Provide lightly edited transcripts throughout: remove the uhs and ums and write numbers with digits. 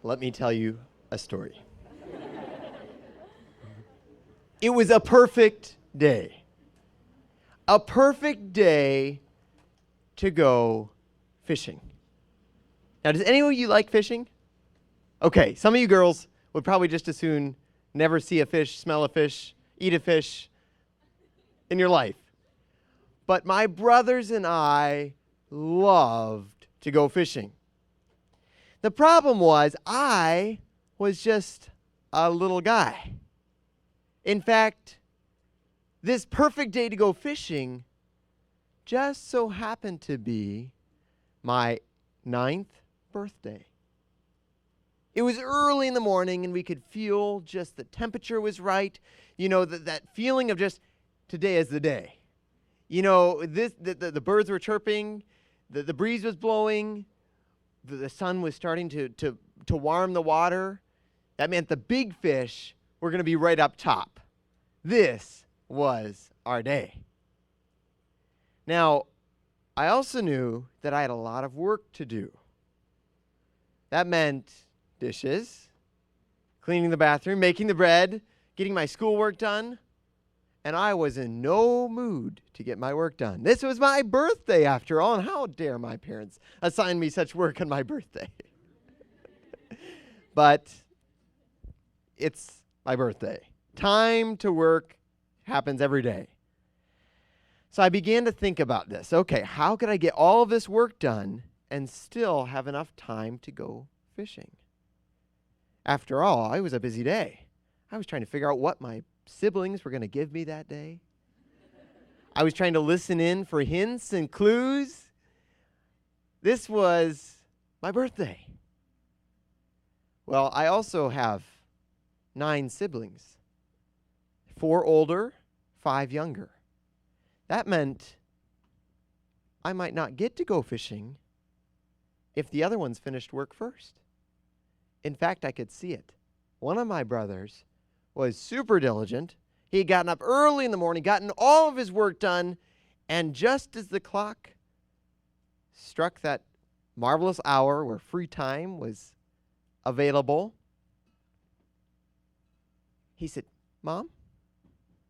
let me tell you a story. It was a perfect day. A perfect day to go fishing. Now, does any of you like fishing? Okay, some of you girls would probably just as soon never see a fish, smell a fish, eat a fish in your life. But my brothers and I loved to go fishing. The problem was I was just a little guy. In fact, this perfect day to go fishing just so happened to be my 9th birthday. It was early in the morning and we could feel just the temperature was right. You know, that feeling of just today is the day. You know, the birds were chirping, the breeze was blowing, the sun was starting to warm the water. That meant the big fish were going to be right up top. This was our day. Now, I also knew that I had a lot of work to do. That meant dishes, cleaning the bathroom, making the bread, getting my schoolwork done. And I was in no mood to get my work done. This was my birthday, after all, and how dare my parents assign me such work on my birthday? But it's my birthday. Time to work happens every day. So I began to think about this. Okay, how could I get all of this work done and still have enough time to go fishing? After all, it was a busy day. I was trying to figure out what my siblings were going to give me that day. I was trying to listen in for hints and clues. This was my birthday. Well, I also have 9 siblings. 4 older, 5 younger. That meant I might not get to go fishing if the other ones finished work first. In fact, I could see it. One of my brothers was super diligent. He had gotten up early in the morning, gotten all of his work done, and just as the clock struck that marvelous hour where free time was available, he said, "Mom,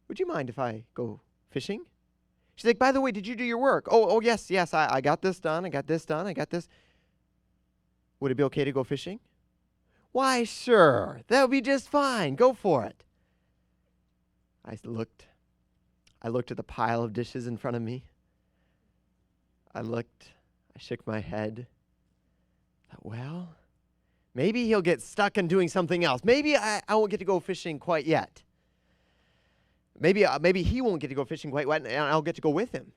would you mind if I go fishing?" She's like, "By the way, did you do your work?" Oh, yes, I got this done, I got this done, I got this. Would it be okay to go fishing? Why, sure, that would be just fine. Go for it. I looked at the pile of dishes in front of me. I shook my head. Well, maybe he'll get stuck in doing something else. Maybe I won't get to go fishing quite yet. Maybe he won't get to go fishing quite yet, and I'll get to go with him.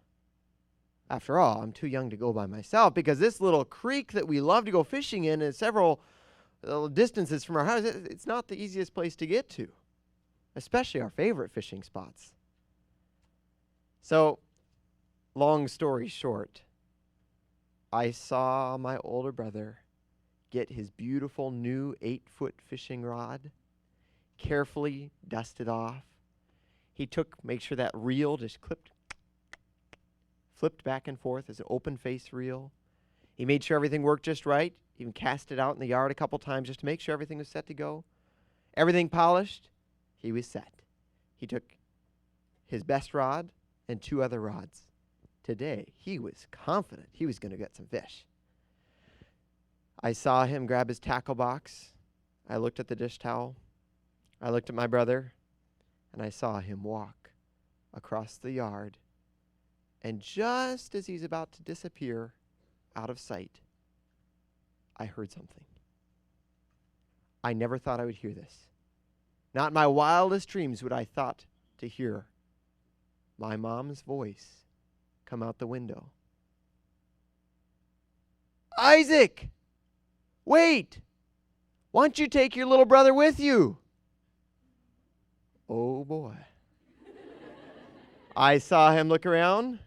After all, I'm too young to go by myself, because this little creek that we love to go fishing in is several distances from our house. It's not the easiest place to get to, especially our favorite fishing spots. So, long story short, I saw my older brother get his beautiful new 8-foot fishing rod, carefully dust it off. He made sure that reel just flipped back and forth as an open face reel. He made sure everything worked just right, even cast it out in the yard a couple times just to make sure everything was set to go. Everything polished, he was set. He took his best rod and 2 other rods. Today, he was confident he was going to get some fish. I saw him grab his tackle box. I looked at the dish towel. I looked at my brother, and I saw him walk across the yard. And just as he's about to disappear out of sight, I heard something. I never thought I would hear this. Not in my wildest dreams would I thought to hear my mom's voice come out the window. "Isaac, wait! Why don't you take your little brother with you?" Oh boy. I saw him look around,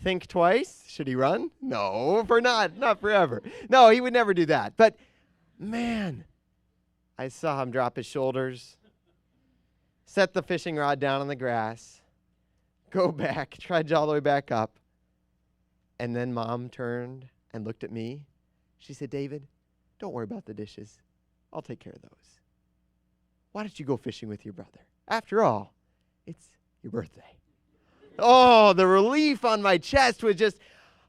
think twice. Should he run? No, not forever. No, he would never do that. But man, I saw him drop his shoulders, set the fishing rod down on the grass, go back, trudge all the way back up. And then Mom turned and looked at me. She said, "David, don't worry about the dishes. I'll take care of those. Why don't you go fishing with your brother? After all, it's your birthday. Oh, the relief on my chest was just,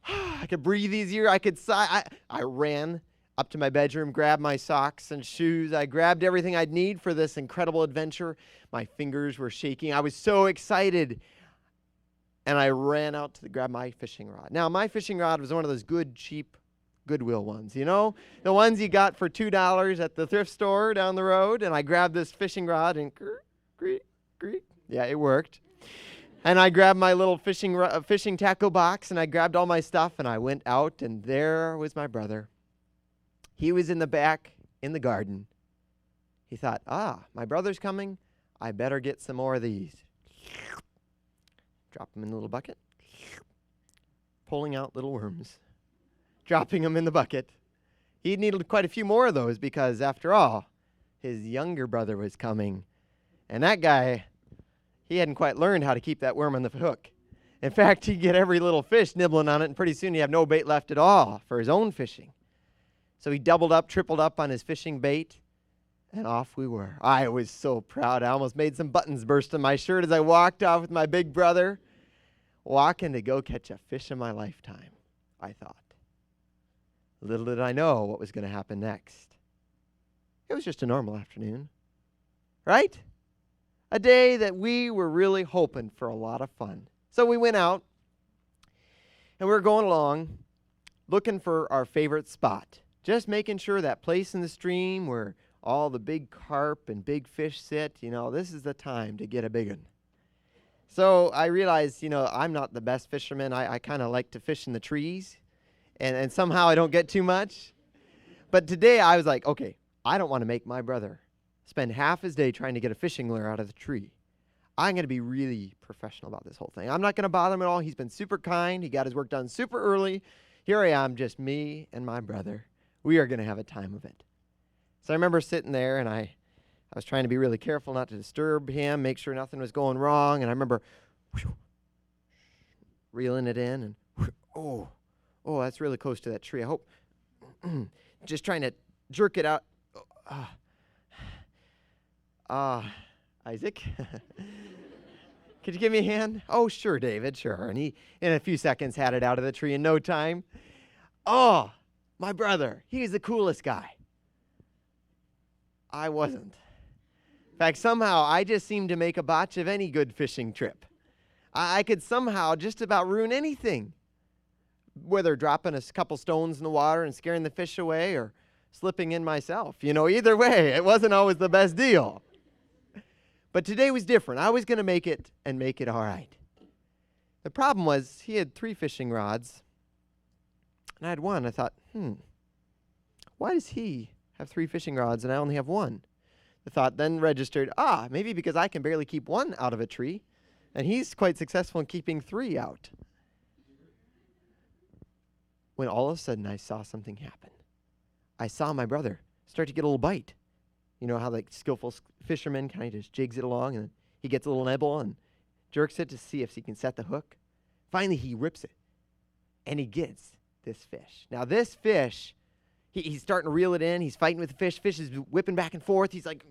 I could breathe easier. I could sigh. I ran up to my bedroom, grabbed my socks and shoes. I grabbed everything I'd need for this incredible adventure. My fingers were shaking. I was so excited. And I ran out to grab my fishing rod. Now, my fishing rod was one of those good, cheap Goodwill ones, you know? The ones you got for $2 at the thrift store down the road. And I grabbed this fishing rod and yeah, it worked. And I grabbed my little fishing tackle box, and I grabbed all my stuff, and I went out, and there was my brother. He was in the back in the garden. He thought, my brother's coming. I better get some more of these. Drop them in the little bucket. Pulling out little worms. Dropping them in the bucket. He needed quite a few more of those because, after all, his younger brother was coming. And that guy, he hadn't quite learned how to keep that worm on the hook. In fact, he'd get every little fish nibbling on it, and pretty soon he'd have no bait left at all for his own fishing. So he doubled up, tripled up on his fishing bait, and off we were. I was so proud. I almost made some buttons burst on my shirt as I walked off with my big brother, walking to go catch a fish of my lifetime, I thought. Little did I know what was going to happen next. It was just a normal afternoon, right? A day that we were really hoping for a lot of fun. So we went out, and we were going along, looking for our favorite spot, just making sure that place in the stream where all the big carp and big fish sit, this is the time to get a big one. So I realized, I'm not the best fisherman. I kind of like to fish in the trees, and somehow I don't get too much. But today I was like, okay, I don't want to make my brother spend half his day trying to get a fishing lure out of the tree. I'm going to be really professional about this whole thing. I'm not going to bother him at all. He's been super kind. He got his work done super early. Here I am, just me and my brother. We are going to have a time of it. So I remember sitting there, and I was trying to be really careful not to disturb him, make sure nothing was going wrong. And I remember reeling it in, and oh, that's really close to that tree. I hope, just trying to jerk it out. Isaac, could you give me a hand? Oh, sure, David, sure. And he, in a few seconds, had it out of the tree in no time. Oh, my brother, he's the coolest guy. I wasn't. In fact, somehow, I just seemed to make a botch of any good fishing trip. I could somehow just about ruin anything, whether dropping a couple stones in the water and scaring the fish away or slipping in myself. Either way, it wasn't always the best deal. But today was different. I was going to make it and make it all right. The problem was he had 3 fishing rods, and I had 1. I thought, why does he have 3 fishing rods and I only have 1? The thought then registered, maybe because I can barely keep 1 out of a tree, and he's quite successful in keeping 3 out. When all of a sudden I saw something happen. I saw my brother start to get a little bite. You know how skillful fishermen kind of just jigs it along, and he gets a little nibble and jerks it to see if he can set the hook. Finally, he rips it, and he gets this fish. Now, this fish, he's starting to reel it in. He's fighting with the fish. Fish is whipping back and forth. He's like,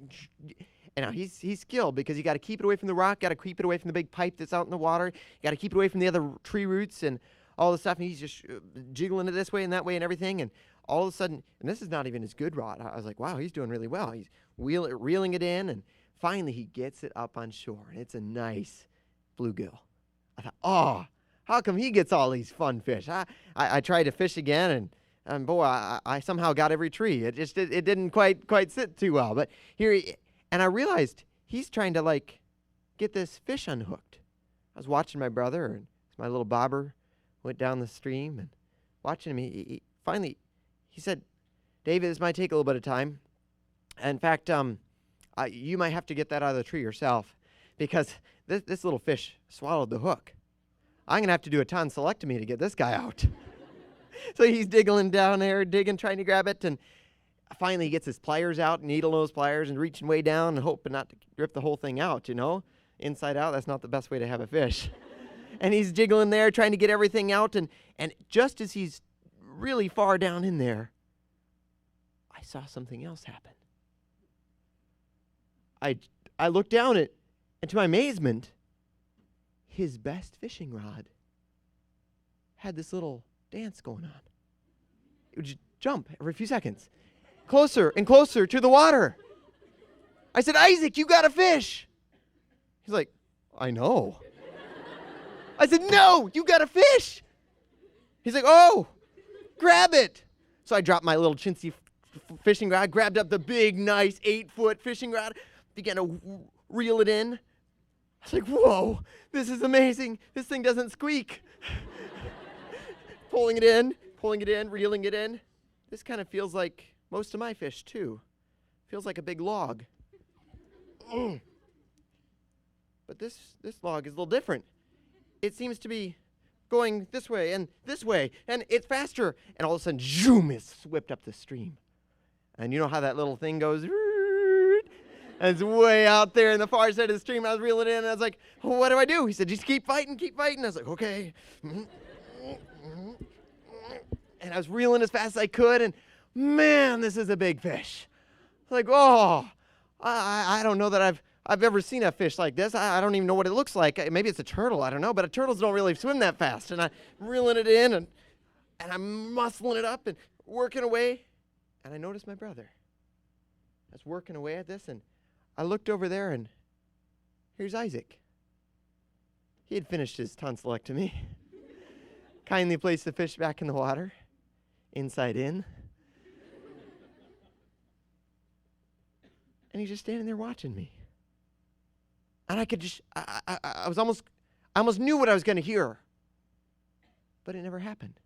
and now he's skilled because you got to keep it away from the rock, got to keep it away from the big pipe that's out in the water. You got to keep it away from the other tree roots and all the stuff. And he's just jiggling it this way and that way and everything. And all of a sudden, and this is not even his good rod. I was like, wow, he's doing really well. He's reeling it in, and finally he gets it up on shore, and it's a nice bluegill. I thought, how come he gets all these fun fish? I tried to fish again, and boy, I somehow got every tree. It didn't quite sit too well. But and I realized he's trying to get this fish unhooked. I was watching my brother, and my little bobber went down the stream, and watching him, he finally. He said, David, this might take a little bit of time. In fact, you might have to get that out of the tree yourself because this little fish swallowed the hook. I'm going to have to do a tonsillectomy to get this guy out. So he's digging down there, trying to grab it. And finally he gets his pliers out, needle nose pliers, and reaching way down and hoping not to rip the whole thing out, Inside out, that's not the best way to have a fish. And he's jiggling there, trying to get everything out. And just as he's really far down in there, I saw something else happen. I looked down and to my amazement, his best fishing rod had this little dance going on. It would just jump every few seconds, closer and closer to the water. I said, Isaac, you got a fish. He's like, I know. I said, no, you got a fish. He's like, oh, grab it. So I dropped my little chintzy fishing rod, grabbed up the big, nice 8-foot fishing rod, began to reel it in. I was like, whoa, this is amazing. This thing doesn't squeak. Pulling it in, reeling it in. This kind of feels like most of my fish, too. Feels like a big log. But this log is a little different. It seems to be going this way, and it's faster. And all of a sudden, zoom, it's whipped up the stream. And you know how that little thing goes? And it's way out there in the far side of the stream. I was reeling it in, and I was like, well, what do I do? He said, just keep fighting. I was like, okay. And I was reeling as fast as I could, and man, this is a big fish. Like, oh, I don't know that I've ever seen a fish like this. I don't even know what it looks like. Maybe it's a turtle, I don't know, but turtles don't really swim that fast. And I'm reeling it in, and I'm muscling it up and working away. And I noticed my brother. I was working away at this, and I looked over there, and here's Isaac. He had finished his tonsillectomy. Kindly placed the fish back in the water, inside in. And he's just standing there watching me. And I could just, I almost knew what I was going to hear. But it never happened.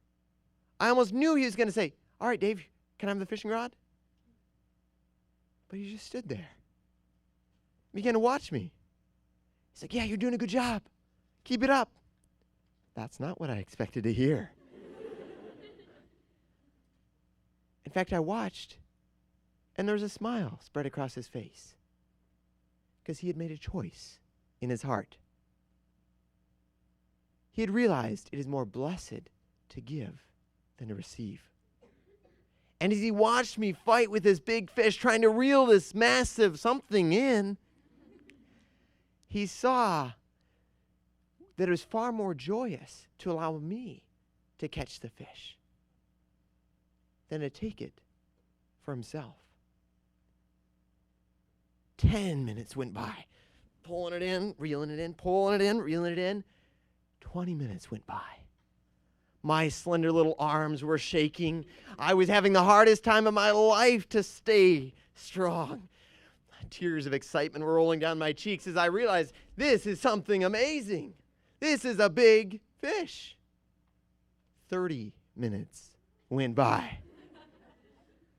I almost knew he was going to say, all right, Dave, can I have the fishing rod? But he just stood there. He began to watch me. He's like, yeah, you're doing a good job. Keep it up. That's not what I expected to hear. In fact, I watched, and there was a smile spread across his face because he had made a choice in his heart. He had realized it is more blessed to give than to receive. And as he watched me fight with this big fish, trying to reel this massive something in, he saw that it was far more joyous to allow me to catch the fish than to take it for himself. 10 minutes went by, pulling it in, reeling it in, pulling it in, reeling it in. 20 minutes went by. My slender little arms were shaking. I was having the hardest time of my life to stay strong. Tears of excitement were rolling down my cheeks as I realized this is something amazing. This is a big fish. 30 minutes went by.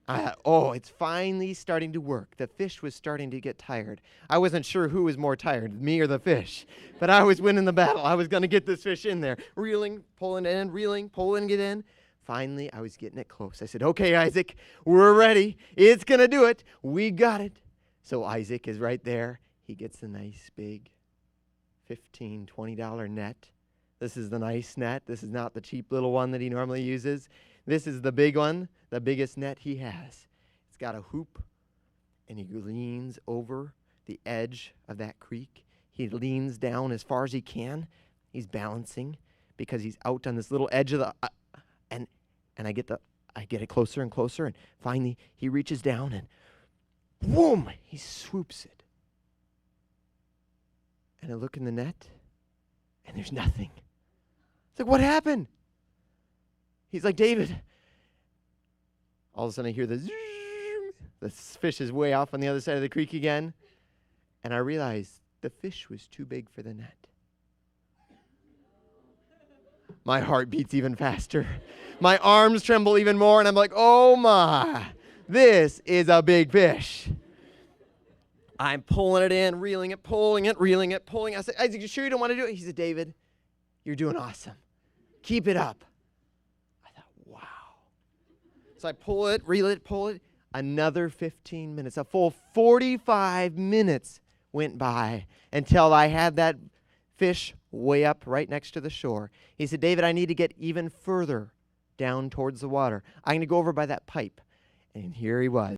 I thought, oh, it's finally starting to work. The fish was starting to get tired. I wasn't sure who was more tired, me or the fish. But I was winning the battle. I was going to get this fish in there. Reeling, pulling it in, reeling, pulling it in. Finally, I was getting it close. I said, okay, Isaac, we're ready. It's going to do it. We got it. So Isaac is right there. He gets a nice big $15, $20 net. This is the nice net. This is not the cheap little one that he normally uses. This is the big one, the biggest net he has. It's got a hoop, and he leans over the edge of that creek. He leans down as far as he can. He's balancing because he's out on this little edge of the and I get it closer and closer, and finally he reaches down and boom, he swoops it. And I look in the net, and there's nothing. It's like, what happened? He's like, David. All of a sudden I hear the zoom. The fish is way off on the other side of the creek again. And I realize the fish was too big for the net. My heart beats even faster. My arms tremble even more, and I'm like, oh my, this is a big fish. I'm pulling it in, reeling it, pulling it, reeling it, pulling it. I said, Isaac, you sure you don't want to do it? He said, David, you're doing awesome. Keep it up. I thought, wow. So I pull it, reel it, pull it. Another 15 minutes. A full 45 minutes went by until I had that fish way up right next to the shore. He said, David, I need to get even further down towards the water. I'm going to go over by that pipe. And here he was.